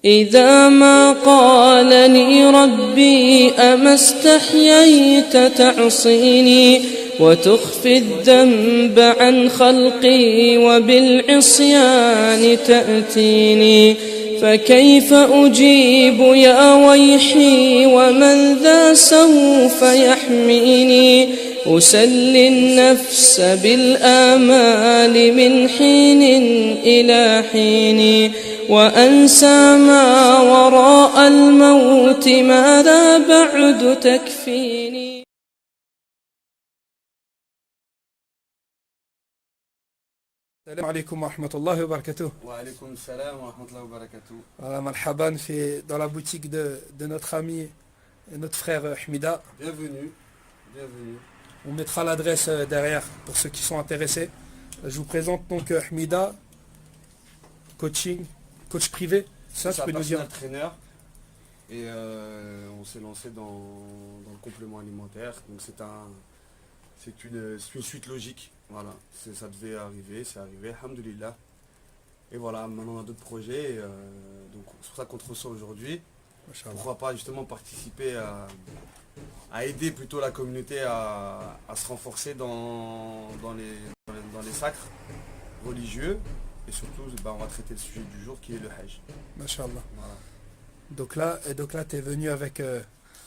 إذا ما قالني ربي أما استحييت تعصيني وتخفي الذنب عن خلقي وبالعصيان تأتيني فكيف أجيب يا ويحي ومن ذا سوف يحميني أسلي النفس بالآمال من حين إلى حين وأنسى ما وراء الموت ماذا بعد تكفيني. السلام عليكم ورحمة الله وبركاته. وعليكم السلام ورحمة الله وبركاته. Marhaban dans la boutique de notre ami et notre frère Hamida. Bienvenue, bienvenue. On mettra l'adresse derrière pour ceux qui sont intéressés. Je vous présente donc Hamida, coach privé. Ça, tu peux nous dire. Traîneur. Et on s'est lancé dans le complément alimentaire. Donc c'est une suite logique. Voilà, ça devait arriver, c'est arrivé, alhamdoulilah. Et voilà, maintenant on a d'autres projets, donc c'est pour ça qu'on te reçoit aujourd'hui. Pourquoi pas justement participer à aider plutôt la communauté à se renforcer dans les sacres religieux. Et surtout, on va traiter le sujet du jour qui est le Hajj. Masha'Allah. Voilà. Donc là tu es venu avec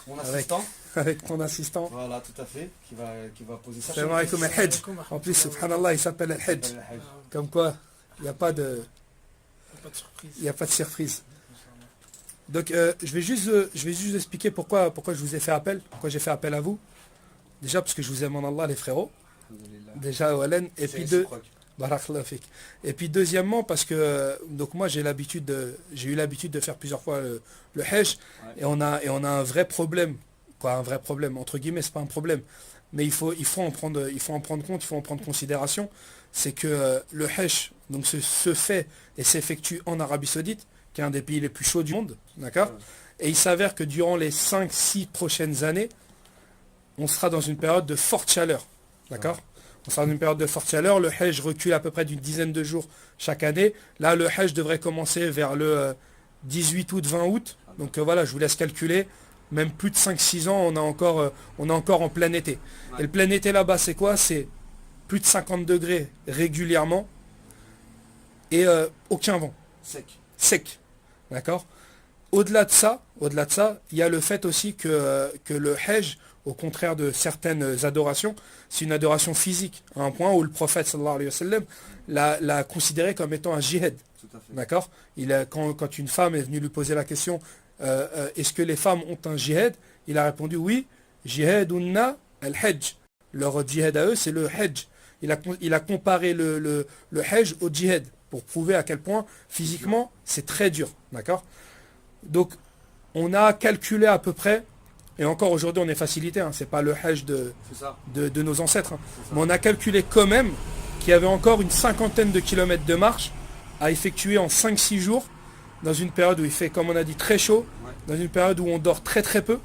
mon assistant. Avec ton assistant. Voilà, tout à fait, qui va poser ça. Salam alaikum al-Hajj. En plus, subhanallah, il s'appelle al-Hajj. Comme quoi, il n'y a pas de surprise. Donc, je vais juste expliquer pourquoi je vous ai fait appel, pourquoi j'ai fait appel à vous. Déjà, parce que je vous aime en Allah, les frérots. Déjà, Walen. Et puis deuxièmement, parce que donc moi j'ai eu l'habitude de faire plusieurs fois le Hajj, et on a un vrai problème. Un vrai problème, entre guillemets, c'est pas un problème, mais il faut en prendre compte, il faut en prendre considération. C'est que le Hajj donc se fait et s'effectue en Arabie Saoudite, qui est un des pays les plus chauds du monde, d'accord. Et il s'avère que durant les 5-6 prochaines années, on sera dans une période de forte chaleur, d'accord. On sera dans une période de forte chaleur, le Hajj recule à peu près d'une dizaine de jours chaque année. Là, le Hajj devrait commencer vers le 18 août, 20 août. Donc voilà, je vous laisse calculer. Même plus de 5-6 ans, on est encore en plein été. Et le plein été là-bas, c'est quoi? C'est plus de 50 degrés régulièrement et aucun vent. Sec. D'accord. Au-delà de ça, il y a le fait aussi que le Hajj, au contraire de certaines adorations, c'est une adoration physique, à un point où le prophète sallallahu alayhi wa sallam l'a considéré comme étant un jihad. D'accord. Quand une femme est venue lui poser la question, est-ce que les femmes ont un jihad, il a répondu oui, jihadunna al-hajj. Leur jihad à eux, c'est le hajj. Il a comparé le hajj au jihad pour prouver à quel point physiquement c'est très dur. D'accord. Donc on a calculé à peu près, et encore aujourd'hui on est facilité, hein, c'est pas le hajj de nos ancêtres, hein, mais on a calculé quand même qu'il y avait encore une 50aine de kilomètres de marche à effectuer en 5-6 jours, dans une période où il fait, comme on a dit, très chaud, dans une période où on dort très très peu.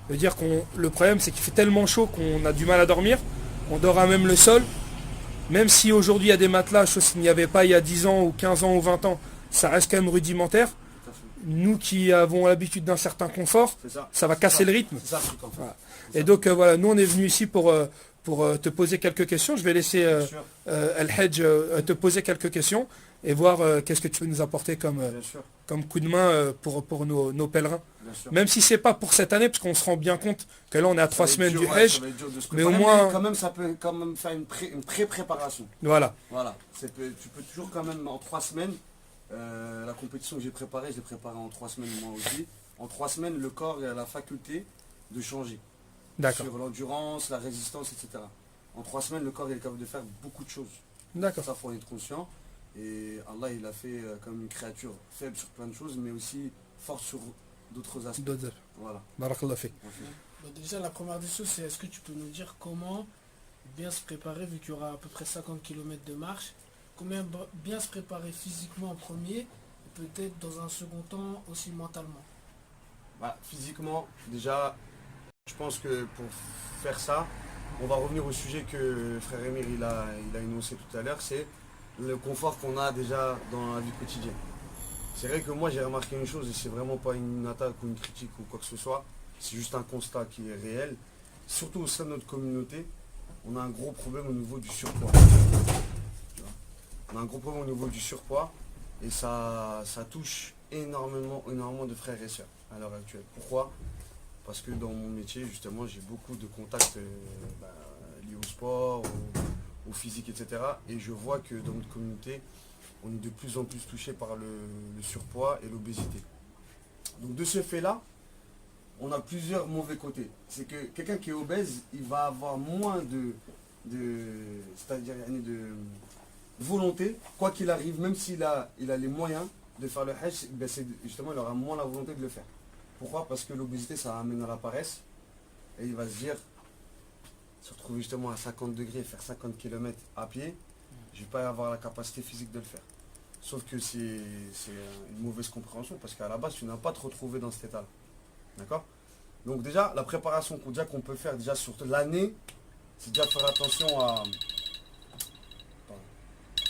C'est-à-dire le problème c'est qu'il fait tellement chaud qu'on a du mal à dormir, on dort à même le sol, même si aujourd'hui il y a des matelas, chose qu'il n'y avait pas il y a 10 ans ou 15 ans ou 20 ans, ça reste quand même rudimentaire. Nous qui avons l'habitude d'un certain confort, ça va casser le rythme. Voilà. Et donc voilà, nous on est venu ici pour te poser quelques questions. Je vais laisser Al-Hajj te poser quelques questions et voir qu'est-ce que tu peux nous apporter comme coup de main pour nos pèlerins. Même si c'est pas pour cette année, parce qu'on se rend bien compte que là on est à 3 semaines du Hajj, mais au moins... Quand même, ça peut quand même faire une pré-préparation. Voilà. Tu peux toujours quand même en 3 semaines... la compétition que j'ai préparée, je l'ai préparée en 3 semaines moi aussi. En 3 semaines, le corps a la faculté de changer. Sur l'endurance, la résistance, etc. En 3 semaines, le corps est capable de faire beaucoup de choses. D'accord. Ça, il faut en être conscient. Et Allah, il a fait comme une créature faible sur plein de choses, mais aussi forte sur d'autres aspects. Voilà. Barakallah fik. Déjà, la première des choses, c'est est-ce que tu peux nous dire comment bien se préparer, vu qu'il y aura à peu près 50 km de marche, comment bien se préparer physiquement en premier, et peut-être dans un second temps aussi mentalement? Physiquement, déjà, je pense que pour faire ça, on va revenir au sujet que frère Emir il a énoncé tout à l'heure, c'est le confort qu'on a déjà dans la vie quotidienne. C'est vrai que moi j'ai remarqué une chose, et c'est vraiment pas une attaque ou une critique ou quoi que ce soit, c'est juste un constat qui est réel. Surtout au sein de notre communauté, on a un gros problème au niveau du surpoids. Tu vois. On a un gros problème au niveau du surpoids et ça touche énormément de frères et sœurs à l'heure actuelle. Pourquoi? Parce que dans mon métier, justement, j'ai beaucoup de contacts liés au sport, au physique, etc. Et je vois que dans notre communauté, on est de plus en plus touché par le surpoids et l'obésité. Donc de ce fait-là, on a plusieurs mauvais côtés. C'est que quelqu'un qui est obèse, il va avoir moins c'est-à-dire de volonté, quoi qu'il arrive, même s'il a les moyens de faire le hajj, ben justement il aura moins la volonté de le faire. Pourquoi? Parce que l'obésité ça amène à la paresse et il va se dire, se retrouver justement à 50 degrés, faire 50 km à pied, je ne vais pas avoir la capacité physique de le faire. Sauf que c'est une mauvaise compréhension parce qu'à la base tu n'as pas te retrouver dans cet état-là. D'accord? Donc déjà, la préparation qu'on peut faire déjà sur l'année, c'est déjà de faire attention à...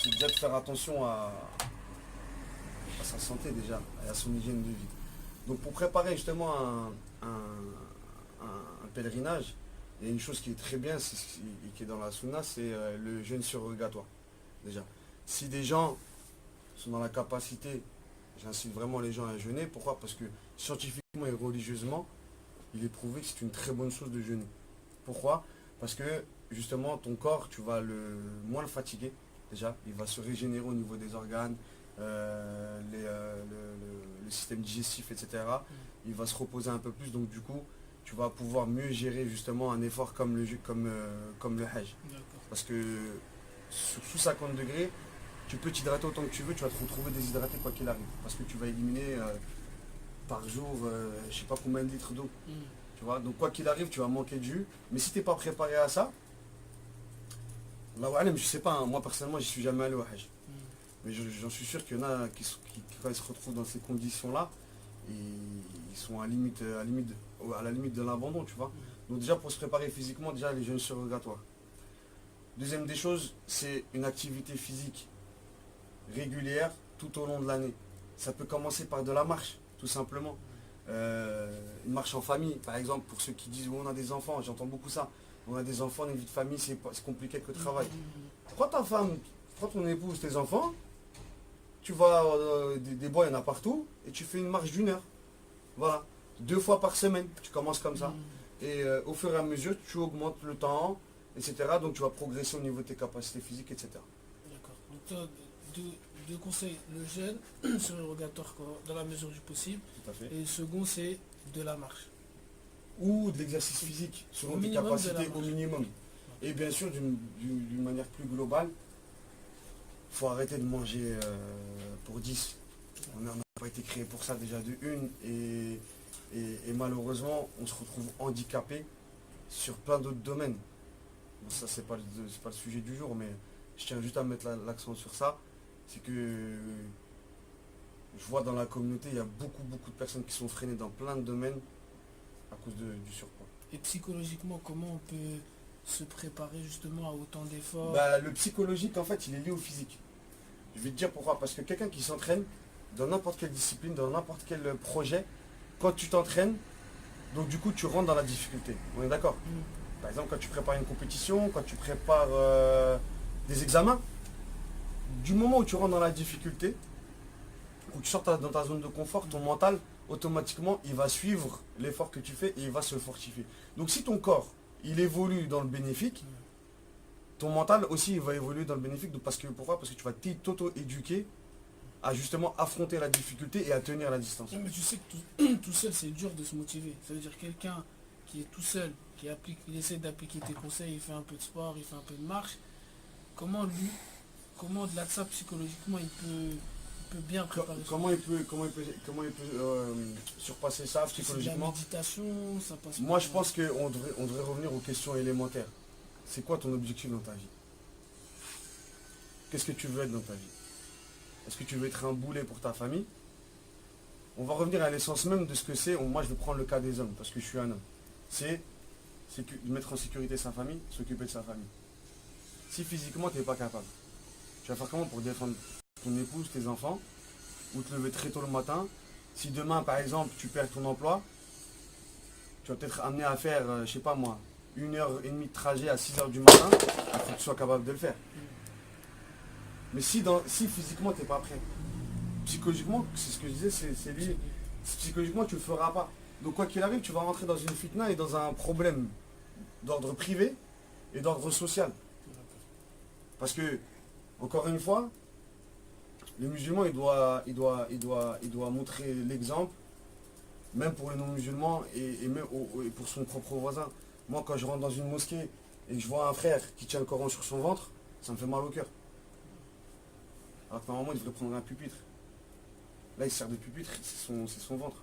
C'est déjà de faire attention à sa santé déjà, et à son hygiène de vie. Donc pour préparer justement un pèlerinage, il y a une chose qui est très bien et qui est dans la sunna, c'est le jeûne surrogatoire. Déjà. Si des gens sont dans la capacité, j'incite vraiment les gens à jeûner. Pourquoi? Parce que scientifiquement et religieusement, il est prouvé que c'est une très bonne chose de jeûner. Pourquoi? Parce que justement ton corps, tu vas moins le fatiguer. Déjà, il va se régénérer au niveau des organes, le système digestif, etc. Il va se reposer un peu plus, donc du coup, tu vas pouvoir mieux gérer justement un effort comme le hajj. Parce que sous 50 degrés, tu peux t'hydrater autant que tu veux, tu vas te retrouver déshydraté quoi qu'il arrive. Parce que tu vas éliminer par jour, je sais pas combien de litres d'eau. Tu vois, donc quoi qu'il arrive, tu vas manquer de jus. Mais si tu n'es pas préparé à ça, je sais pas, hein, moi personnellement, je suis jamais allé au hajj. Mais j'en suis sûr qu'il y en a qui quand ils se retrouvent dans ces conditions-là, ils sont à la limite de l'abandon, tu vois. Donc déjà pour se préparer physiquement, déjà les jeûnes surrogatoires. Deuxième des choses, c'est une activité physique régulière tout au long de l'année. Ça peut commencer par de la marche, tout simplement. Une marche en famille, par exemple, pour ceux qui disent oh, on a des enfants, j'entends beaucoup ça. On a des enfants, une vie de famille, c'est compliqué avec le travail. Prends ta femme, prends ton épouse, tes enfants, tu vas des bois, il y en a partout, et tu fais une marche d'1 heure. Voilà. 2 fois par semaine, tu commences comme ça. Et au fur et à mesure, tu augmentes le temps, etc. Donc tu vas progresser au niveau de tes capacités physiques, etc. D'accord. Donc toi, deux conseils, le jeûne surrogatoire dans la mesure du possible. Tout à fait. Et le second, c'est de la marche. Ou de l'exercice physique, selon tes capacités au minimum. Et bien sûr, d'une manière plus globale, il faut arrêter de manger pour 10. On n'a pas été créé pour ça déjà de une. Et malheureusement, on se retrouve handicapé sur plein d'autres domaines. Bon, ça, c'est pas le sujet du jour, mais je tiens juste à mettre l'accent sur ça. C'est que je vois dans la communauté, il y a beaucoup de personnes qui sont freinées dans plein de domaines à cause du surpoids. Et psychologiquement, comment on peut se préparer justement à autant d'efforts? Le psychologique, en fait, il est lié au physique. Je vais te dire pourquoi. Parce que quelqu'un qui s'entraîne dans n'importe quelle discipline, dans n'importe quel projet, quand tu t'entraînes, donc du coup, tu rentres dans la difficulté. On est d'accord? Par exemple, quand tu prépares une compétition, quand tu prépares des examens, du moment où tu rentres dans la difficulté, où tu sors dans ta zone de confort, ton mental, automatiquement, il va suivre l'effort que tu fais et il va se fortifier. Donc si ton corps, il évolue dans le bénéfique, ton mental aussi, il va évoluer dans le bénéfique. Pourquoi? Parce que tu vas t'auto-éduquer à justement affronter la difficulté et à tenir la distance. Mais tu sais que tout seul, c'est dur de se motiver. Ça veut dire quelqu'un qui est tout seul, il essaie d'appliquer tes conseils, il fait un peu de sport, il fait un peu de marche. Comment au-delà de ça, psychologiquement, il peut bien préparer ça? Comment il peut surpasser ça psychologiquement? La méditation, ça passe. Moi, je pense qu'on devrait revenir aux questions élémentaires. C'est quoi ton objectif dans ta vie? Qu'est-ce que tu veux être dans ta vie? Est-ce que tu veux être un boulet pour ta famille? On va revenir à l'essence même de ce que c'est. Moi, je vais prendre le cas des hommes, parce que je suis un homme. C'est mettre en sécurité sa famille, s'occuper de sa famille. Si physiquement, tu n'es pas capable, tu vas faire comment pour défendre ton épouse, tes enfants, ou te lever très tôt le matin. Si demain, par exemple, tu perds ton emploi, tu vas peut-être amené à faire, je sais pas moi, 1h30 de trajet à 6h du matin, il faut que tu sois capable de le faire. Mais si physiquement tu n'es pas prêt, psychologiquement, c'est ce que je disais, c'est lié. Psychologiquement, tu ne le feras pas. Donc quoi qu'il arrive, tu vas rentrer dans une fitna et dans un problème d'ordre privé et d'ordre social. Parce que, encore une fois, le musulman, il doit montrer l'exemple, même pour les non-musulmans et même et pour son propre voisin. Moi, quand je rentre dans une mosquée et que je vois un frère qui tient le Coran sur son ventre, ça me fait mal au cœur. Alors que normalement, il devrait prendre un pupitre. Là, il sert de pupitre, c'est son ventre.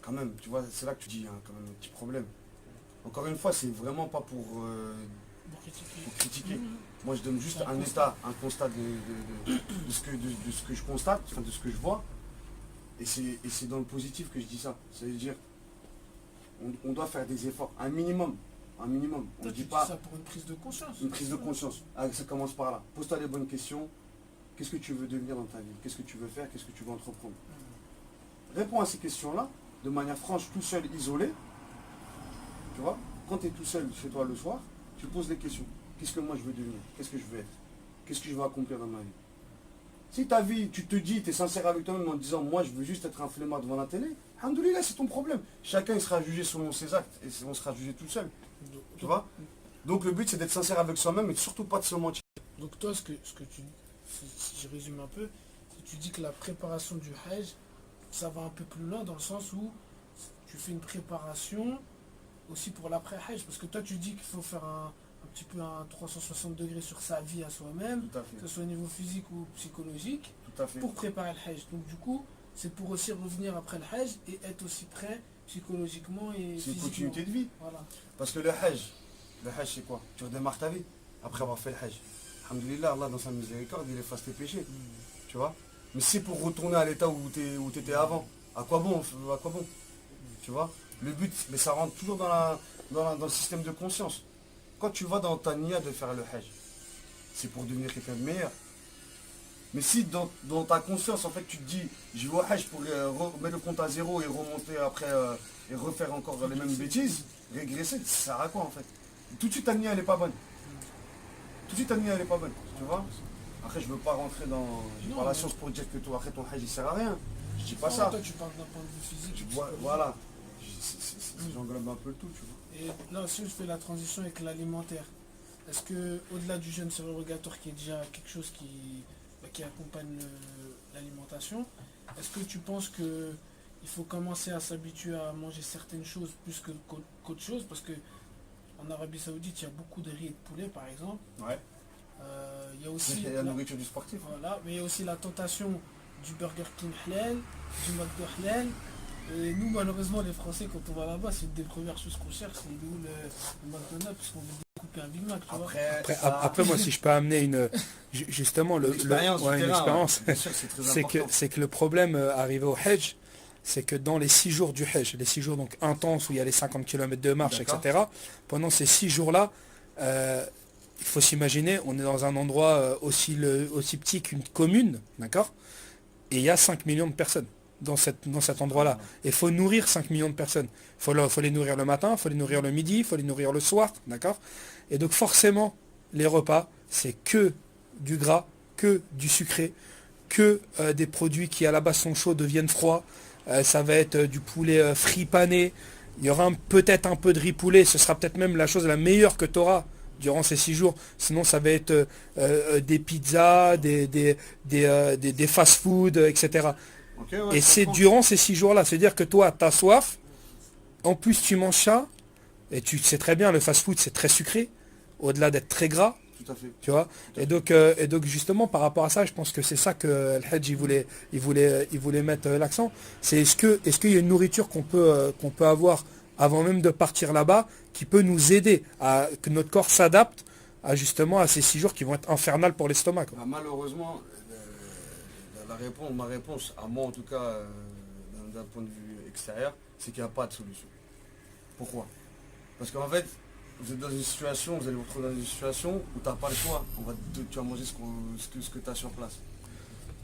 Quand même, tu vois, c'est là que tu dis, il y a quand même un petit problème. Encore une fois, c'est vraiment pas pour critiquer. Moi, je donne juste un constat de ce que je constate, enfin, de ce que je vois. Et c'est dans le positif que je dis ça. C'est-à-dire, on doit faire des efforts, un minimum. Un minimum. On ne dit pas ça pour une prise de conscience. Une prise de conscience. Ah, ça commence par là. Pose-toi les bonnes questions. Qu'est-ce que tu veux devenir dans ta vie? Qu'est-ce que tu veux faire? Qu'est-ce que tu veux entreprendre? Réponds à ces questions-là de manière franche, tout seul, isolé. Tu vois, quand tu es tout seul chez toi le soir, tu poses des questions. Qu'est-ce que moi je veux devenir? Qu'est-ce que je veux être? Qu'est-ce que je veux accomplir dans ma vie? Si ta vie, tu te dis, tu es sincère avec toi-même en disant, moi je veux juste être un flemmard devant la télé, alhamdoulilah, c'est ton problème. Chacun il sera jugé selon ses actes et on sera jugé tout seul. Tu vois? Donc le but c'est d'être sincère avec soi-même et surtout pas de se mentir. Donc toi, ce que tu, si je résume un peu, tu dis que la préparation du Hajj, ça va un peu plus loin dans le sens où tu fais une préparation aussi pour l'après-Hajj. Parce que toi tu dis qu'il faut faire un petit peu un 360 degrés sur sa vie à soi-même, que ce soit au niveau physique ou psychologique, pour préparer le Hajj. Donc du coup, c'est pour aussi revenir après le Hajj et être aussi prêt psychologiquement et physiquement. C'est une continuité de vie. Voilà. Parce que le Hajj c'est quoi? Tu redémarres ta vie après avoir fait le Hajj. Alhamdulillah, Allah dans sa miséricorde, il efface tes péchés. Tu vois? Mais c'est pour retourner à l'état où tu étais avant. À quoi bon? Tu vois? Le but, mais ça rentre toujours dans le système de conscience. Quand tu vas dans ta niya de faire le Hajj, c'est pour devenir quelqu'un de meilleur. Mais si dans ta conscience, en fait, tu te dis, je vais au Hajj pour mettre le compte à zéro et remonter après et refaire encore les mêmes bêtises, régresser, ça sert à quoi en fait? Tout de suite, ta niya, elle n'est pas bonne. Tout de suite, ta niya, elle n'est pas bonne. Tu vois? Après, je ne veux pas rentrer dans la science pour dire que toi, après ton Hajj, il ne sert à rien. Je dis pas ça. Toi, tu parles d'un point de vue physique. Voilà. J'englobe un peu le tout, tu vois. Et là, si je fais la transition avec l'alimentaire, est-ce que au-delà du jeûne surrogatoire qui est déjà quelque chose qui accompagne l'alimentation, est-ce que tu penses que il faut commencer à s'habituer à manger certaines choses plus qu'autre chose? Parce que en Arabie Saoudite, il y a beaucoup de riz et de poulet, par exemple. Ouais. Il y a aussi la nourriture du sportif. Voilà, mais il y a aussi la tentation du Burger King halal, du McDo halal. Et nous, malheureusement, les Français, quand on va là-bas, c'est une des premières choses qu'on cherche, c'est où le McDonald's, parce qu'on veut découper un Big Mac, tu vois. Après, moi, si je peux amener justement une expérience, c'est que le problème arrivé au Hajj, c'est que dans les 6 jours du Hajj, les 6 jours donc intenses où il y a les 50 km de marche, etc., pendant ces 6 jours-là, il faut s'imaginer, on est dans un endroit aussi petit qu'une commune, d'accord? Et il y a 5 millions de personnes dans cet endroit-là. Et il faut nourrir 5 millions de personnes. Il faut les nourrir le matin, il faut les nourrir le midi, il faut les nourrir le soir, d'accord? Et donc forcément, les repas, c'est que du gras, que du sucré, que des produits qui à la base sont chauds deviennent froids. Ça va être du poulet frit pané. Il y aura peut-être un peu de riz poulet, ce sera peut-être même la chose la meilleure que tu auras durant ces 6 jours. Sinon, ça va être des pizzas, des fast-food, etc. Okay, ouais, et c'est durant ces 6 jours-là. C'est-à-dire que toi, tu as soif, en plus tu manges ça, et tu sais très bien, le fast-food, c'est très sucré, au-delà d'être très gras. Tout à fait. Tu vois, et donc justement par rapport à ça, je pense que c'est ça que le Hajj il voulait mettre l'accent. C'est est-ce qu'il y a une nourriture qu'on peut avoir avant même de partir là-bas, qui peut nous aider à que notre corps s'adapte justement à ces 6 jours qui vont être infernales pour l'estomac. Bah, malheureusement, ma réponse, à moi en tout cas, d'un point de vue extérieur, c'est qu'il n'y a pas de solution. Pourquoi? Parce qu'en fait, vous êtes dans une situation, vous allez vous retrouver dans une situation où tu n'as pas le choix. Tu vas manger ce que tu as sur place.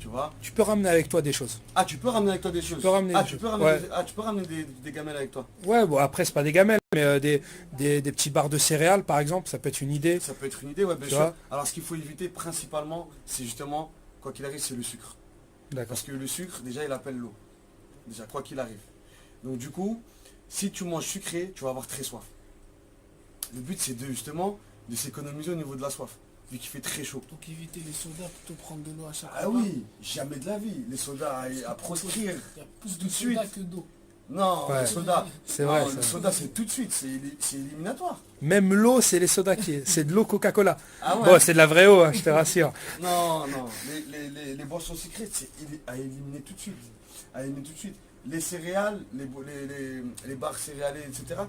Tu vois. Tu peux ramener avec toi des choses. Ah, tu peux ramener avec toi des choses. peux ramener Ah, des tu choses. peux ramener, Ouais. tu peux ramener des gamelles avec toi. Ouais, bon, après, c'est pas des gamelles, mais des petits barres de céréales, par exemple, ça peut être une idée. Ça peut être une idée, ouais, bien Tu sûr. vois. Alors, ce qu'il faut éviter principalement, c'est justement, quoi qu'il arrive, c'est le sucre. D'accord. Parce que le sucre, déjà, il appelle l'eau. Déjà, quoi qu'il arrive. Donc, du coup, si tu manges sucré, tu vas avoir très soif. Le but, c'est justement de s'économiser au niveau de la soif, vu qu'il fait très chaud. Donc éviter les sodas, plutôt prendre de l'eau à chaque Ah repas. oui, jamais de la vie. Les sodas à proscrire. Il y a plus Tout de de suite. soda que d'eau. Non, Ouais. le soda. C'est non, vrai, Le ça. soda, c'est tout de suite. C'est éliminatoire. Même l'eau, c'est les sodas c'est de l'eau Coca-Cola. Ah ouais. Bon, c'est de la vraie eau, hein, je te rassure. Non, non. Les boissons sucrées, c'est à éliminer tout de suite. À éliminer tout de suite. Les céréales, les barres céréales, etc.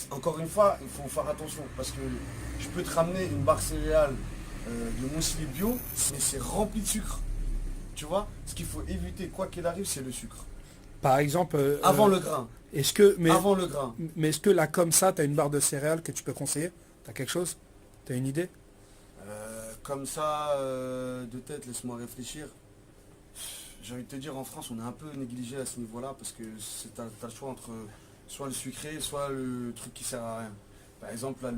Encore une fois, il faut faire attention. Parce que je peux te ramener une barre céréale de muesli bio, mais c'est rempli de sucre. Tu vois, ce qu'il faut éviter, quoi qu'il arrive, c'est le sucre. Par exemple, Avant le grain. est-ce que, Avant le grain. mais est-ce que là, comme ça, tu as une barre de céréales que tu peux conseiller? Tu as quelque chose? Tu as une idée? Comme ça, de tête, laisse-moi réfléchir. J'ai envie de te dire, en France, on est un peu négligé à ce niveau-là parce que t'as le choix entre soit le sucré, soit le truc qui sert à rien. Par exemple, là,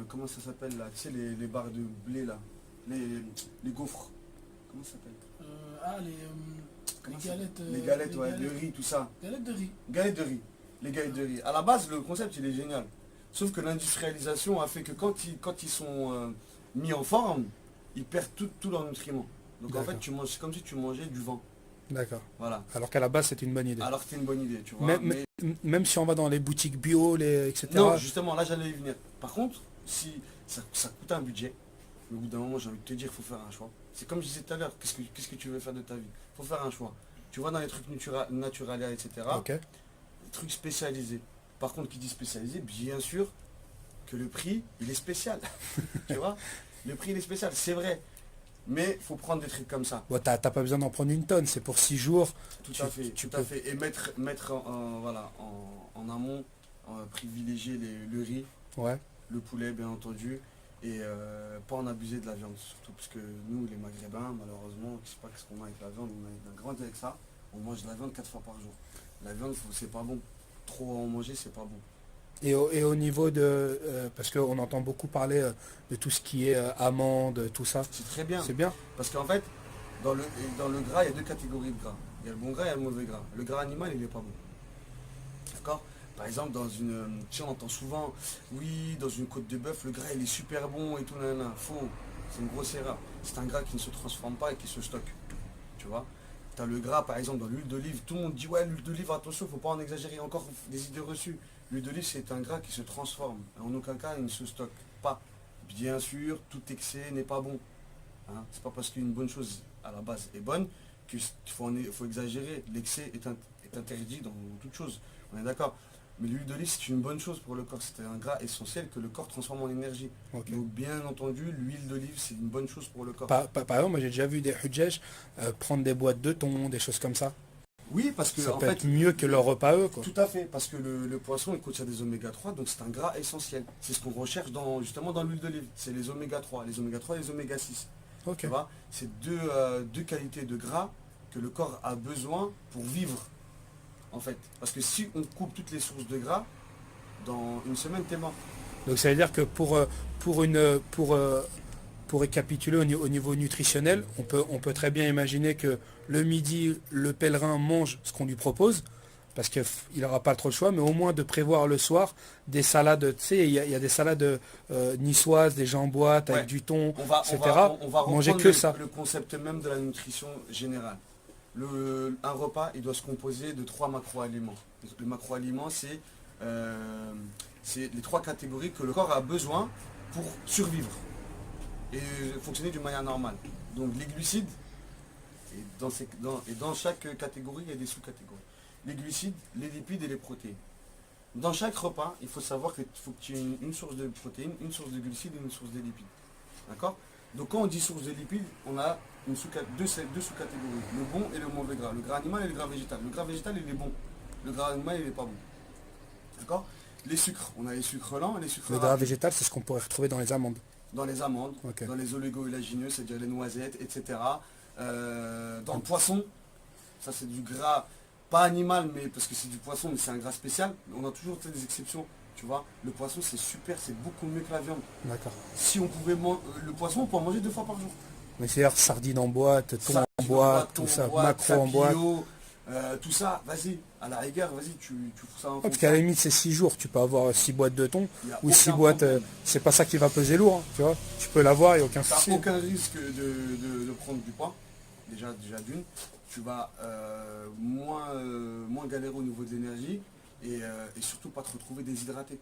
comment ça s'appelle là? Tu sais, les barres de blé là, les gaufres. Comment ça s'appelle? Les galettes. Les galettes, ouais, de riz, tout ça. Galettes de riz. Galettes de riz. Les galettes de riz. À la base, le concept, il est génial. Sauf que l'industrialisation a fait que quand ils sont mis en forme, ils perdent tout leur nutriments. Donc en D'accord. fait, c'est comme si tu mangeais du vent. D'accord. Voilà. Alors qu'à la base, c'est une bonne idée. Alors que c'est une bonne idée, tu vois. Même, mais- même si on va dans les boutiques bio, etc. Non, justement, là j'allais y venir. Par contre, si ça coûte un budget, mais au bout d'un moment, j'ai envie de te dire, il faut faire un choix. C'est comme je disais tout à l'heure, qu'est-ce que tu veux faire de ta vie? Il faut faire un choix. Tu vois, dans les trucs naturels, etc., Ok. les trucs spécialisés. Par contre, qui dit spécialisé, bien sûr que le prix, il est spécial. Tu vois? Le prix, il est spécial, c'est vrai. Mais il faut prendre des trucs comme ça. Bon, t'as pas besoin d'en prendre une tonne, c'est pour 6 jours. Tout Tu- à fait, tu tout à peux- fait. Et mettre en amont, privilégier le riz, Ouais. le poulet bien entendu, et pas en abuser de la viande, surtout parce que nous les Maghrébins, malheureusement, je sais pas ce qu'on a avec la viande, on a grandi avec ça, on mange de la viande 4 fois par jour. La viande, c'est pas bon. Trop en manger, c'est pas bon. Et au niveau de... parce qu'on entend beaucoup parler de tout ce qui est amandes, tout ça. C'est très bien. C'est bien. Parce qu'en fait, dans le gras, il y a deux catégories de gras. Il y a le bon gras et il y a le mauvais gras. Le gras animal, il n'est pas bon. D'accord? Par exemple, tu sais, on entend souvent, oui, dans une côte de bœuf, le gras, il est super bon et tout, nanana. Faux. C'est une grosse erreur. C'est un gras qui ne se transforme pas et qui se stocke. Tu vois? Tu as le gras, par exemple, dans l'huile d'olive. Tout le monde dit, ouais, l'huile d'olive, attention, il ne faut pas en exagérer. Encore des idées reçues. L'huile d'olive, c'est un gras qui se transforme. En aucun cas, il ne se stocke pas. Bien sûr, tout excès n'est pas bon. Hein, c'est pas parce qu'une bonne chose à la base est bonne qu'il faut exagérer. L'excès est interdit dans toute chose. On est d'accord. Mais l'huile d'olive, c'est une bonne chose pour le corps. C'est un gras essentiel que le corps transforme en énergie. Ok. Donc bien entendu, l'huile d'olive, c'est une bonne chose pour le corps. Par exemple, moi j'ai déjà vu des hujjaj prendre des boîtes de thon, des choses comme ça. Oui, parce que Ça en peut fait, être mieux que leur repas eux, quoi. tout à fait, parce que le poisson, il contient des oméga 3, donc c'est un gras essentiel. C'est ce qu'on recherche justement dans l'huile d'olive. C'est les oméga 3, les oméga 3 et les oméga 6. Ok. Tu vois, c'est deux qualités de gras que le corps a besoin pour vivre, en fait. Parce que si on coupe toutes les sources de gras, dans une semaine, t'es mort. Donc ça veut dire que pour récapituler au niveau nutritionnel, on peut très bien imaginer que le midi, le pèlerin mange ce qu'on lui propose, parce qu'il n'aura pas trop le choix, mais au moins de prévoir le soir des salades, tu sais, il y a des salades niçoises, des gens en boîte avec Ouais. du thon, On va etc. manger Manger que ça. le concept même de la nutrition générale. Un repas, il doit se composer de 3 macro-aliments. Le macro-aliment, c'est les 3 catégories que le corps a besoin pour survivre et fonctionner d'une manière normale. Donc les glucides, et dans chaque catégorie, il y a des sous-catégories. Les glucides, les lipides et les protéines. Dans chaque repas, il faut savoir qu'il faut que tu aies une source de protéines, une source de glucides et une source de lipides. D'accord? Donc quand on dit source de lipides, on a deux sous-catégories, le bon et le mauvais gras, le gras animal et le gras végétal. Le gras végétal, il est bon, le gras animal, il n'est pas bon. D'accord? Les sucres, on a les sucres lents et les sucres Le gras rapides. végétal, c'est ce qu'on pourrait retrouver dans les amandes. Dans les amandes, Ok. dans les olégo-élagineux, c'est-à-dire les noisettes, etc. Dans le poisson, ça c'est du gras, pas animal, mais parce que c'est du poisson, mais c'est un gras spécial. On a toujours des exceptions, tu vois. Le poisson c'est super, c'est beaucoup mieux que la viande. D'accord. Si on pouvait le poisson, on peut en manger 2 fois par jour. Mais c'est-à-dire sardines en boîte, thon Ça, en tu boîte, thon tout ça, en boîte, maquereau en boîte. sapillo, tout ça, vas-y, à la rigueur, vas-y, tu fous ça en Parce qu'à la limite c'est 6 jours, tu peux avoir 6 boîtes de thon Il y a ou 6 aucun boîtes, problème. c'est pas ça qui va peser lourd, hein, tu vois. Tu peux l'avoir, il n'y a aucun T'as souci. aucun risque de prendre du poids, déjà d'une. Tu vas moins galérer au niveau de l'énergie et surtout pas te retrouver déshydraté.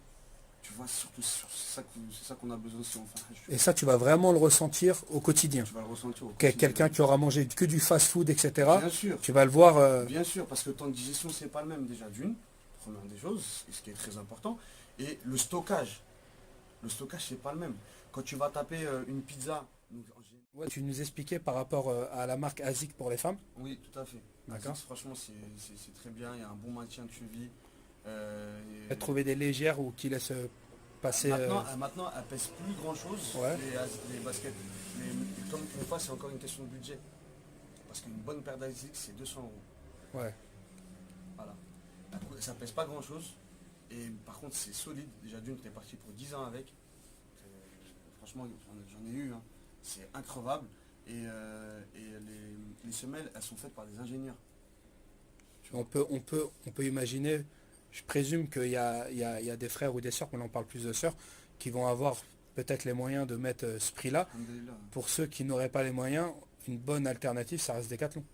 Tu vois, surtout c'est ça qu'on a besoin si on fait un hajj. Et ça tu vas vraiment le ressentir au quotidien. Tu vas le ressentir au Quelqu'un quotidien. qui aura mangé que du fast-food, etc. Bien sûr, Tu vas le voir. bien sûr, parce que le temps de digestion c'est pas le même déjà d'une, première des choses, ce qui est très important. Et le stockage c'est pas le même. Quand tu vas taper une pizza, donc, Ouais, tu nous expliquais par rapport à la marque ASIC pour les femmes. oui, tout à fait. D'accord. Asics, franchement, c'est très bien. Il y a un bon maintien de cheville. Et trouver des légères ou qui laissent passer. Maintenant, elles pèsent plus grand chose, Ouais. les baskets. Mais comme une fois, c'est encore une question de budget. Parce qu'une bonne paire d'Asics, c'est 200 euros. Ouais. Voilà. Ça pèse pas grand chose. Et par contre, c'est solide. Déjà d'une, tu es parti pour 10 ans avec. Franchement, j'en ai eu. Hein. C'est increvable. Et les semelles, elles sont faites par des ingénieurs. On peut imaginer, je présume qu'il y a des frères ou des sœurs, mais on en parle plus de sœurs, qui vont avoir peut-être les moyens de mettre ce prix-là. Alhamdoulilah. Pour ceux qui n'auraient pas les moyens, une bonne alternative, ça reste Decathlon.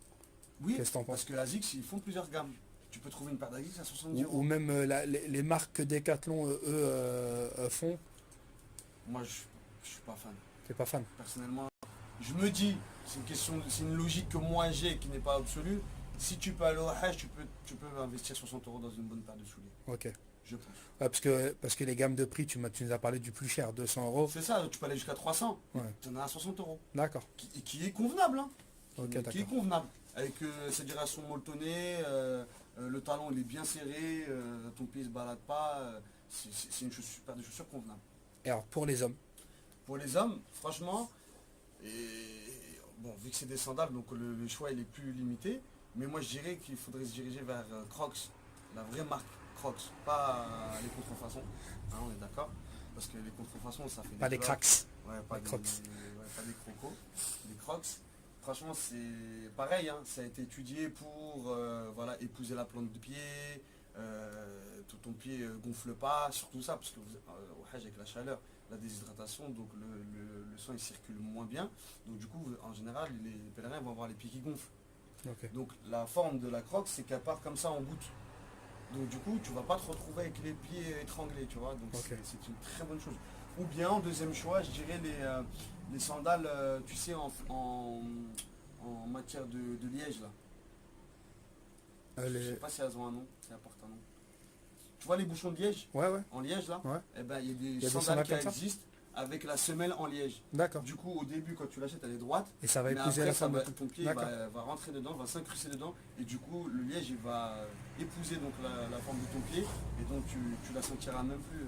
Oui, Qu'est-ce que t'en parce penses? que ASICS, ils font plusieurs gammes. Tu peux trouver une paire d'Asics à 70 euros. Ou même les marques que Decathlon, font, Moi, je suis pas fan. t'es pas fan. Personnellement, je me dis, c'est une logique que moi j'ai qui n'est pas absolue. Si tu peux aller au Hajj, tu peux investir 60 euros dans une bonne paire de souliers. Ok. Je pense. Ouais, parce que les gammes de prix, tu nous as parlé du plus cher, 200 euros. C'est ça, tu peux aller jusqu'à 300. Ouais. Tu en as à 60 euros. D'accord. Qui est convenable. Hein. Ok, Qui est d'accord. convenable. Avec cette direction molletonnée, le talon il est bien serré, ton pied ne se balade pas. C'est une paire de chaussures convenable. Et alors, pour les hommes, Pour les hommes, franchement, bon, vu que c'est des sandales, donc le choix il est plus limité. Mais moi je dirais qu'il faudrait se diriger vers Crocs, la vraie marque Crocs, pas les contrefaçons. Hein, on est d'accord. Parce que les contrefaçons, ça fait pas des flops. cracks. Ouais, pas Les des Crocs. pas des crocos, des Crocs. Franchement, c'est pareil, hein, ça a été étudié pour voilà, épouser la plante de pied, ton pied gonfle pas, surtout ça, parce que au Hajj avec la chaleur, la déshydratation, donc le sang il circule moins bien. Donc du coup, en général, les pèlerins vont avoir les pieds qui gonflent. Ok. Donc la forme de la croque, c'est qu'elle part comme ça en goutte. Donc du coup, tu vas pas te retrouver avec les pieds étranglés, tu vois. Donc Ok. c'est une très bonne chose. Ou bien, en deuxième choix, je dirais les sandales, tu sais, en matière de liège, là. Je sais pas si elles ont un nom, si elles portent un nom. Tu vois les bouchons de liège, Ouais, ouais. en liège, là? Ouais. Eh ben, il y a des des sandales sandales qui comme ça existent avec la semelle en liège. D'accord. Du coup, au début, quand tu l'achètes, elle est droite. Et ça va Mais épouser après, la forme de ton pied D'accord. va rentrer dedans, va s'incruster dedans, et du coup le liège il va épouser donc la forme de ton pied, et donc tu la sentiras même plus.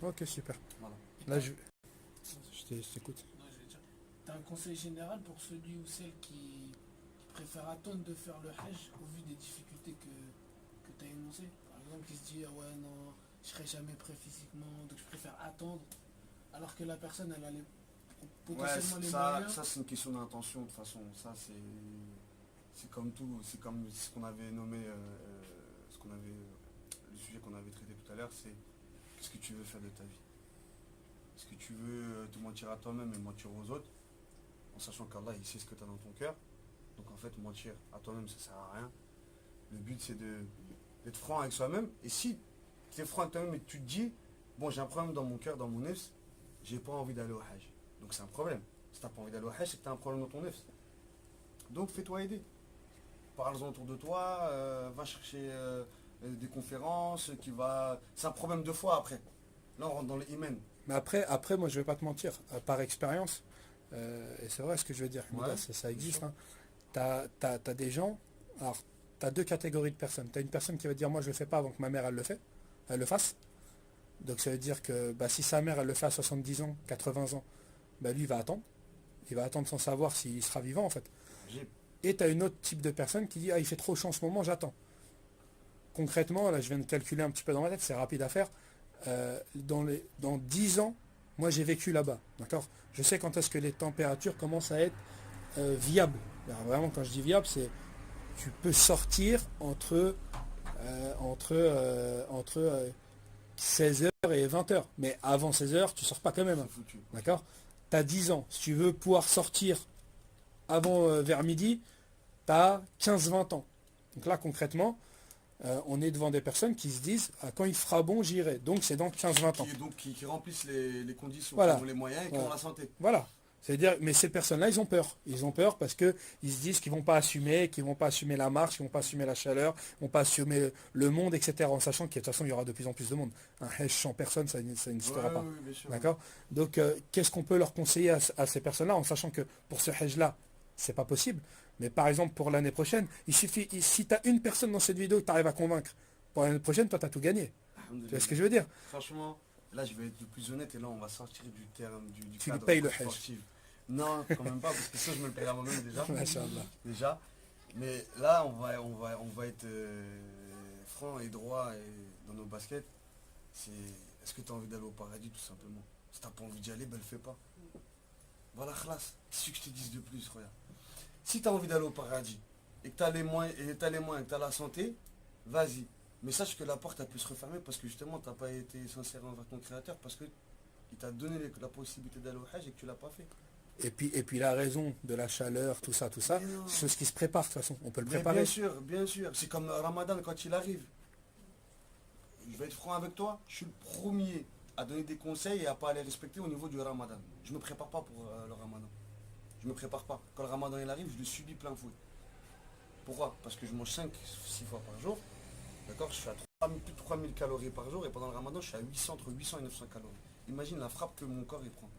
Ok, super. Voilà. Là, je t'écoute. Non, je veux dire, t'as un conseil général pour celui ou celle qui préfère attendre de faire le Hajj au vu des difficultés que tu as énoncées. Par exemple, qui se dit, ah ouais, non, je serai jamais prêt physiquement, donc je préfère attendre, alors que la personne, elle a potentiellement les moyens. Ça c'est une question d'intention de toute façon. Ça c'est comme tout, c'est comme ce qu'on avait nommé, le sujet qu'on avait traité tout à l'heure, c'est qu'est-ce que tu veux faire de ta vie. Est-ce que tu veux te mentir à toi-même et mentir aux autres, en sachant qu'Allah il sait ce que tu as dans ton cœur. Donc en fait mentir à toi-même ça sert à rien. Le but c'est d'être franc avec soi-même. Et si tu es franc avec toi-même et que tu te dis, bon j'ai un problème dans mon cœur, dans mon nefs, j'ai pas envie d'aller au Hajj. Donc c'est un problème. Si tu n'as pas envie d'aller au Hajj, c'est que tu as un problème dans ton nefs. Donc fais-toi aider. Parle-en autour de toi, va chercher des conférences, c'est un problème de foi après. Là on rentre dans les imens. Mais après, moi, je vais pas te mentir. Par expérience, et c'est vrai ce que je veux dire, Ouais, ça existe. sûr. Hein. T'as des gens, alors, tu as deux catégories de personnes. Tu as une personne qui va dire, moi, je le fais pas avant que ma mère, elle le fasse. Donc ça veut dire que si sa mère, elle le fait à 70 ans, 80 ans, lui, il va attendre. Il va attendre sans savoir s'il sera vivant, en fait. J'ai- Et tu as une autre type de personne qui dit, ah, il fait trop chaud en ce moment, j'attends. Concrètement, là, je viens de calculer un petit peu dans ma tête, c'est rapide à faire. Dans 10 ans, moi, j'ai vécu là-bas. D'accord. Je sais quand est-ce que les températures commencent à être viables. Alors, vraiment, quand je dis viable, c'est tu peux sortir entre 16 heures et 20 heures. Mais avant 16 heures, tu sors pas quand même. C'est foutu. D'accord. Tu as 10 ans. Si tu veux pouvoir sortir avant vers midi, tu as 15-20 ans. Donc là, concrètement, on est devant des personnes qui se disent ah, quand il fera bon, j'irai. Donc c'est dans 15-20 ans. Qui remplissent les conditions, Voilà. qui ont les moyens et qui Voilà. ont la santé. Voilà. C'est-à-dire, mais ces personnes-là, ils ont peur. Ils ont peur parce qu'ils se disent qu'ils vont pas assumer, qu'ils vont pas assumer la marche, qu'ils vont pas assumer la chaleur, qu'ils vont pas assumer le monde, etc. En sachant que de toute façon, il y aura de plus en plus de monde. Un hèche sans personne, ça n'existera Ouais, pas. oui, bien sûr. D'accord. Donc, qu'est-ce qu'on peut leur conseiller à ces personnes-là, en sachant que pour ce hajj-là, c'est pas possible. Mais par exemple, pour l'année prochaine, il suffit, si tu as une personne dans cette vidéo que tu arrives à convaincre, pour l'année prochaine, toi, tu as tout gagné. Tu vois ce que je veux dire? Franchement, là je vais être le plus honnête et là on va sortir du terme du Tu lui cadre payes le hajj. sportif. Non, quand même pas, parce que ça je me le paye à moi-même déjà. Masha'Allah. Déjà. Mais là on va être franc et droit et dans nos baskets. C'est est-ce que tu as envie d'aller au paradis tout simplement? Si t'as pas envie d'y aller, ben le fais pas. Voilà, khlas. Qu'est-ce que je te dise de plus, regarde. Si tu as envie d'aller au paradis et que tu as les moyens et que tu as la santé, vas-y. Mais sache que la porte elle peut se refermer parce que justement tu n'as pas été sincère envers ton créateur parce que il t'a donné la possibilité d'aller au hajj et que tu l'as pas fait. Et puis la raison de la chaleur, tout ça, Mais non. c'est ce qui se prépare de toute façon. On peut le Mais préparer. bien sûr. C'est comme Ramadan quand il arrive. Je vais être franc avec toi, je suis le premier à donner des conseils et à pas les respecter au niveau du Ramadan. Je ne me prépare pas pour le Ramadan. Je me prépare pas. Quand le Ramadan il arrive, je le subis plein fouet. Pourquoi? Parce que je mange 5-6 fois par jour. D'accord. Je suis à plus de 3000 calories par jour et pendant le Ramadan, je suis à 800, entre 800 et 900 calories. Imagine la frappe que mon corps il prend.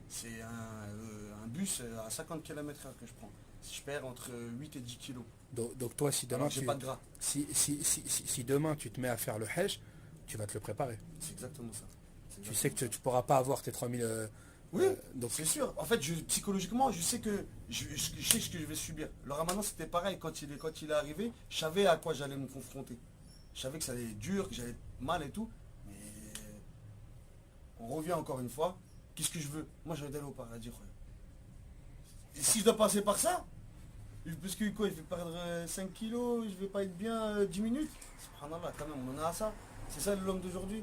C'est un bus à 50 km/h que je prends. Si je perds entre 8 et 10 kilos. Donc toi, si demain, Alors, j'ai pas de gras. si demain tu te mets à faire le hajj, tu vas te le préparer. C'est exactement ça. Tu sais que tu ne pourras pas avoir tes 3000... Oui, donc c'est sûr. En fait, psychologiquement, je sais que je sais ce que je vais subir. Le Ramadan, c'était pareil. Quand il est arrivé, je savais à quoi j'allais me confronter. Je savais que ça allait être dur, que j'allais être mal et tout. Mais on revient encore une fois. Qu'est-ce que je veux? Moi, j'ai envie d'aller au paradis. Et si je dois passer par ça, parce que quoi, je vais perdre 5 kilos, je vais pas être bien 10 minutes. Subhanallah, quand même, on en a à ça. C'est ça l'homme d'aujourd'hui.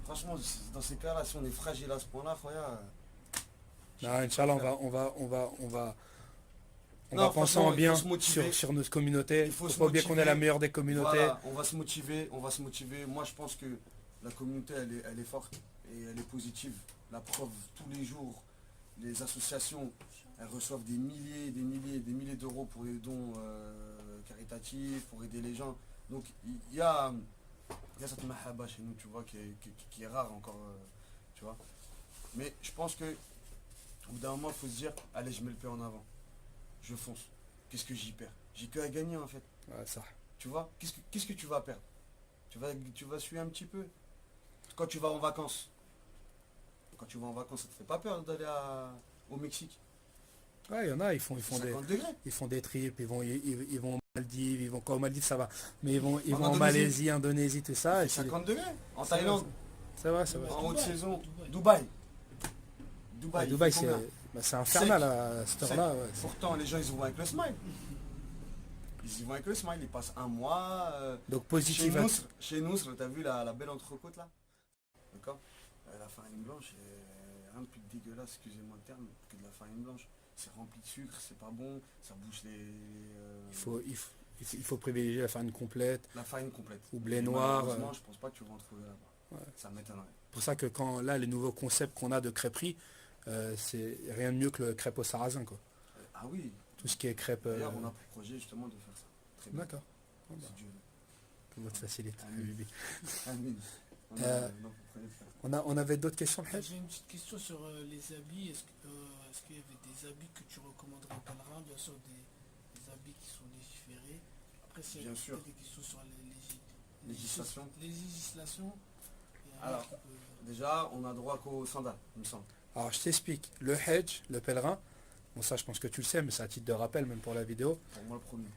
Franchement, dans ces cas-là, si on est fragile à ce point-là, Inch'Allah, on va Non, penser franchement, en bien il faut se motiver. sur notre communauté. Il Il faut faut se pas oublier qu'on est motiver. la meilleure des communautés. Voilà, on va se motiver. Moi, je pense que la communauté, elle est forte et elle est positive. La preuve, tous les jours, les associations, elles reçoivent des milliers d'euros pour les dons caritatifs, pour aider les gens. Donc, il y a cette mahaba chez nous, tu vois, qui est rare encore, tu vois. Mais je pense que au bout d'un moment, il faut se dire, allez, je mets le pied en avant. Je fonce. Qu'est-ce que j'y perds? J'ai que à gagner, en fait. Ouais, ça. Tu vois, qu'est-ce que tu vas perdre? Tu vas suer un petit peu. Quand tu vas en vacances, ça te fait pas peur d'aller au Mexique? Ouais, il y en a, ils font 50 degrés. des trips, ils vont aux Maldives, ils vont quand aux Maldives ça va, mais ils vont En en Indonésie. Malaisie, Indonésie, tout ça. Et 50 degrés. En c'est- Thaïlande, C'est vrai, c'est vrai. en haute Dubaï. saison. Dubaï. Dubaï. Dubaï, il fait combien? c'est infernal à cette Sec. heure-là. Ouais. Pourtant, les gens, ils y vont avec le smile. Ils passent un mois. Donc Chez positif. Chez nous, t'as vu la belle entrecôte là? D'accord. La farine blanche, rien de plus dégueulasse, excusez-moi le terme, que de la farine blanche. C'est rempli de sucre, c'est pas bon, ça bouche Il faut privilégier la farine complète. la farine complète. Ou blé Et noir, malheureusement, je pense pas que tu vas en trouver là-bas. Ouais. Ça m'étonnerait. C'est pour ça que quand là les nouveaux concepts qu'on a de crêperie, c'est rien de mieux que le crêpe au sarrasin quoi. Ah oui, Tout ce qui est crêpe. d'ailleurs, on a pour projet justement de faire ça. Très bien. D'accord. Bon, bah, Si Dieu veut. que votre facilite. Amin. Amin. On a Euh, pour projet de faire ça. On avait d'autres questions, Haj? J'ai une petite question sur les habits. Est-ce qu'il y avait des habits que tu recommanderais aux pèlerins? Bien sûr, des habits qui sont légiférés. Après, s'il y a Bien sûr. des questions sur Législation. les législations. il y a un Alors, qui peut- déjà, on a droit qu'aux sandales, il me semble. Alors je t'explique. Le Hajj, le pèlerin, bon ça je pense que tu le sais, mais c'est à titre de rappel même pour la vidéo, Pour moi, le premier.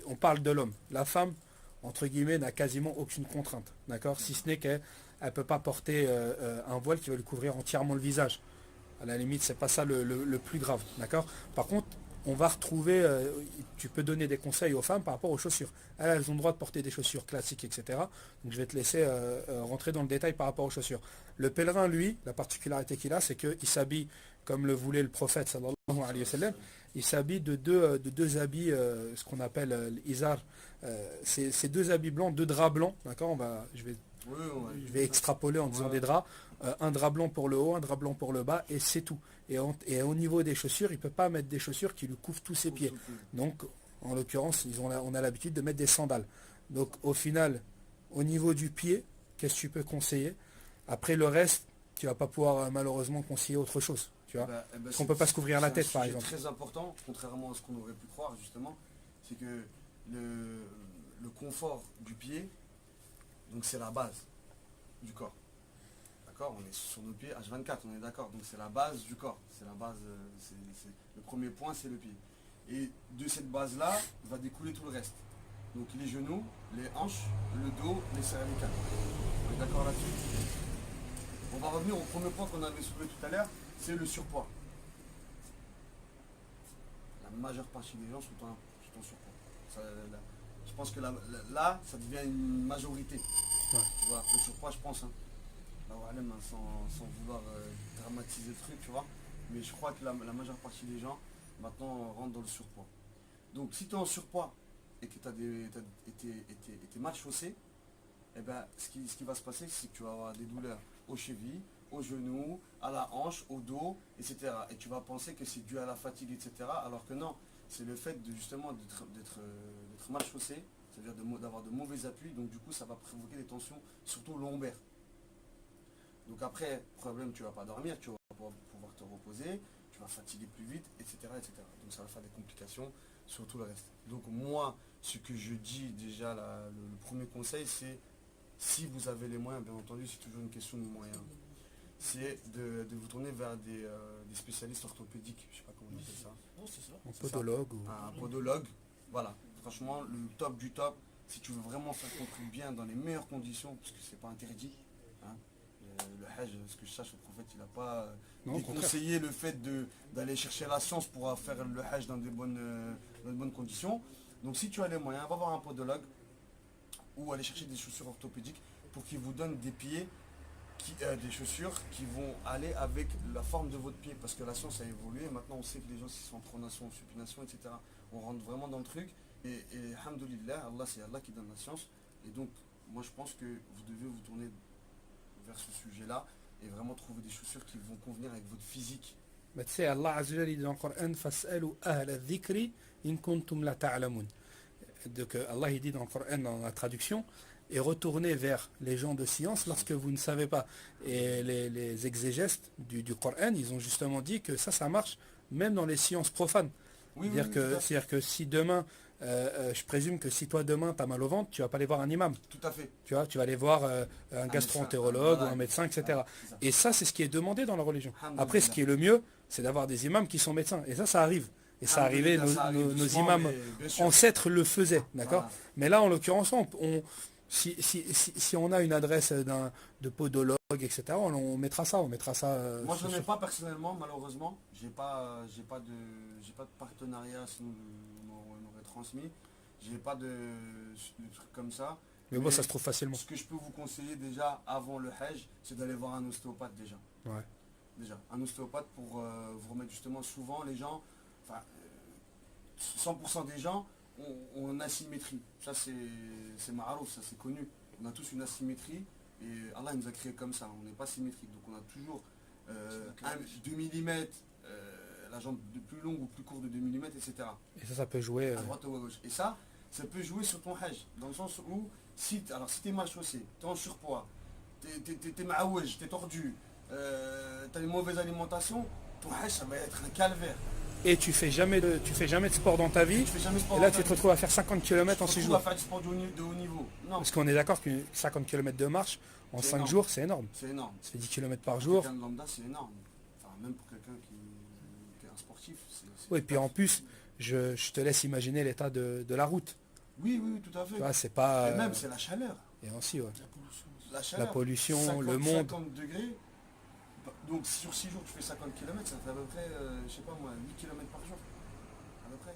on parle de l'homme. La femme, entre guillemets, n'a quasiment aucune contrainte, d'accord, si ce n'est qu'elle ne peut pas porter un voile qui va lui couvrir entièrement le visage. À la limite, c'est pas ça le plus grave, d'accord. Par contre, on va retrouver, tu peux donner des conseils aux femmes par rapport aux chaussures. Elles ont le droit de porter des chaussures classiques, etc. Donc je vais te laisser rentrer dans le détail par rapport aux chaussures. Le pèlerin, lui, la particularité qu'il a, c'est qu'il s'habille comme le voulait le prophète, sallallahu alayhi wa sallam. Il s'habille de deux habits, ce qu'on appelle l'izar. C'est deux habits blancs, deux draps blancs, d'accord. Je vais extrapoler en disant des draps. Un drap blanc pour le haut, un drap blanc pour le bas, et c'est tout. Et au niveau des chaussures, il ne peut pas mettre des chaussures qui lui couvrent tous ses pieds. Donc, en l'occurrence, on a l'habitude de mettre des sandales. Donc, au final, au niveau du pied, qu'est-ce que tu peux conseiller? Après, le reste, tu ne vas pas pouvoir malheureusement conseiller autre chose. Tu vois, parce qu'on ne peut pas se couvrir la tête, par exemple. C'est très important, contrairement à ce qu'on aurait pu croire, justement, c'est que le confort du pied, donc c'est la base du corps. On est sur nos pieds H24, on est d'accord. Donc c'est la base du corps. C'est la base. Le premier point, c'est le pied. Et de cette base-là, va découler tout le reste. Donc les genoux, les hanches, le dos, les cervicales. On est d'accord là-dessus? On va revenir au premier point qu'on avait soulevé tout à l'heure, c'est le surpoids. La majeure partie des gens sont en surpoids. Je pense que là, ça devient une majorité. Ouais. Tu vois, le surpoids, je pense. Sans vouloir dramatiser le truc, tu vois, mais je crois que la majeure partie des gens maintenant rentrent dans le surpoids. Donc si tu es en surpoids et que tu as été mal chaussé, eh ben, ce qui va se passer, c'est que tu vas avoir des douleurs aux chevilles, aux genoux, à la hanche, au dos, etc. Et tu vas penser que c'est dû à la fatigue, etc. Alors que non, c'est le fait justement d'être mal chaussé, c'est-à-dire d'avoir de mauvais appuis, donc du coup ça va provoquer des tensions, surtout lombaires. Donc après, problème, tu ne vas pas dormir, tu vas pas pouvoir te reposer, tu vas fatiguer plus vite, etc., etc. Donc ça va faire des complications sur tout le reste. Donc moi, ce que je dis déjà, le premier conseil, c'est si vous avez les moyens, bien entendu, c'est toujours une question de moyens, c'est de vous tourner vers des spécialistes orthopédiques, je ne sais pas comment on appelle ça. Non, c'est ça. Un podologue. Un podologue, voilà. Franchement, le top du top, si tu veux vraiment faire ton truc bien dans les meilleures conditions, parce que c'est pas interdit, hein. Le Hajj, ce que je sache, le prophète, il n'a pas déconseillé le fait d'aller chercher la science pour faire le Hajj dans de bonnes conditions. Donc si tu as les moyens, va voir un podologue ou aller chercher des chaussures orthopédiques pour qu'il vous donne des pieds, des chaussures qui vont aller avec la forme de votre pied. Parce que la science a évolué, maintenant on sait que les gens s'ils sont en pronation, supination, etc. On rentre vraiment dans le truc. Et alhamdoulilah, c'est Allah qui donne la science. Et donc moi je pense que vous devez vous tourner vers ce sujet-là et vraiment trouver des chaussures qui vont convenir avec votre physique. Mais tu sais, Allah Azza wa Jalla dit dans le Coran, Fas'alu ahla dhikri in kuntum la ta'lamun. Donc Allah il dit dans le Coran, dans la traduction, et retournez vers les gens de science lorsque vous ne savez pas. Et les exégètes du Coran, ils ont justement dit que ça marche même dans les sciences profanes. C'est-à-dire que si demain, je présume que si toi demain tu as mal au ventre, tu vas pas aller voir un imam. Tout à fait. Tu vas aller voir un gastro-entérologue ou un médecin, etc. Et ça, c'est ce qui est demandé dans la religion. Après, ce qui est le mieux, c'est d'avoir des imams qui sont médecins. Et ça arrive. Et ça arrivait, nos imams ancêtres le faisaient, d'accord. Voilà. Mais là, en l'occurrence, si on a une adresse de podologue, etc., on mettra ça. Moi, je n'en ai pas personnellement, malheureusement. J'ai pas de partenariat, sinon on m'aurait transmis. J'ai pas de trucs comme ça. Mais bon, ça se trouve facilement. Ce que je peux vous conseiller déjà avant le Hajj, c'est d'aller voir un ostéopathe déjà. Ouais. Déjà, un ostéopathe pour vous remettre justement souvent les gens, 100% des gens ont une asymétrie. Ça c'est ma'arouf, ça c'est connu. On a tous une asymétrie et Allah nous a créé comme ça. On n'est pas symétrique. Donc on a toujours 2 mm, la jambe de plus longue ou plus courte de 2 mm, etc. Et ça peut jouer. À droite ou à gauche. Et ça peut jouer sur ton Hajj. Dans le sens où, si tu es mal chaussé, tu es en surpoids, tu es maouège, tu es tordu, tu as une mauvaise alimentation, ton Hajj ça va être un calvaire. Et tu fais jamais de sport dans ta vie, et là tu te retrouves à faire 50 km en 6 jours. Tu vas faire du sport de haut niveau. Non. Parce qu'on est d'accord que 50 km de marche en 5 jours, c'est énorme. C'est énorme. Ça fait 10 km par jour. Pour quelqu'un de lambda, c'est énorme. Enfin, même pour quelqu'un sportif. Oui, puis en plus, je te laisse imaginer l'état de la route. Oui, oui, oui, tout à fait. Tu vois, c'est pas... Et même, c'est la chaleur. Et aussi, ouais. La pollution aussi. La chaleur. La pollution, 50, le monde. 50 degrés. Donc sur 6 jours, tu fais 50 km, ça fait à peu près, je sais pas moi, 8 km par jour. À peu près.